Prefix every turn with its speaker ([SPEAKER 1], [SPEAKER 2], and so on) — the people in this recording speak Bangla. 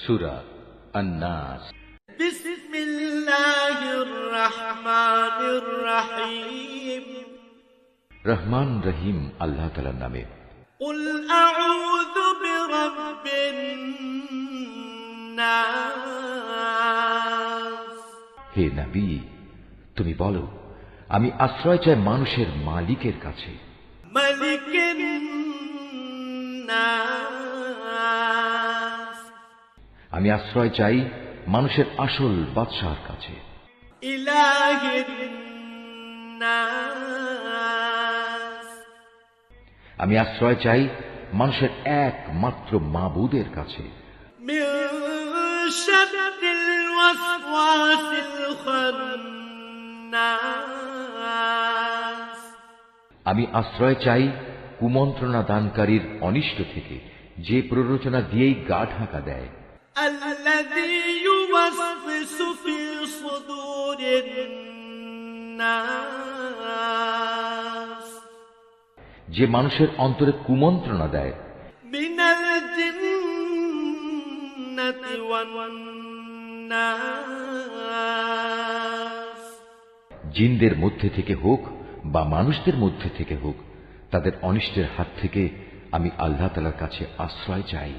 [SPEAKER 1] সূরা আন-নাস।
[SPEAKER 2] বিসমিল্লাহির রহমানির রহিম।
[SPEAKER 1] রহমান রহিম আল্লাহ তাআলার নামে।
[SPEAKER 2] কুল আউযু বিরাব্বিন নাস।
[SPEAKER 1] হে নবী, তুমি বলো, আমি আশ্রয় চাই মানুষের মালিকের কাছে।
[SPEAKER 2] মালিকিন নাস।
[SPEAKER 1] আমি আশ্রয় চাই মানুষের আসল বাদশাহর কাছে।
[SPEAKER 2] ইলাহিন নাস।
[SPEAKER 1] আমি আশ্রয় চাই মানুষের একমাত্র মাবুদের কাছে।
[SPEAKER 2] মিন শাররিল ওয়াসওয়াসিল খান্নাস।
[SPEAKER 1] আমি আশ্রয় চাই কুমন্ত্রণা দানকারীর অনিষ্ট থেকে, যে প্ররোচনা দিয়েই গা ঢাকা দেয়।
[SPEAKER 2] আল্লাযী ইউওয়াসওয়িসু ফি সুদুরিন নাস।
[SPEAKER 1] যে মানুষের অন্তরে কুমন্ত্রণা দেয়।
[SPEAKER 2] মিনাল জিন্নাতি ওয়ান নাস।
[SPEAKER 1] জিনদের মধ্যে থেকে হোক বা মানুষদের মধ্যে থেকে হোক, তাদের অনিষ্টের হাত থেকে আমি আল্লাহ তাআলার কাছে আশ্রয় চাই।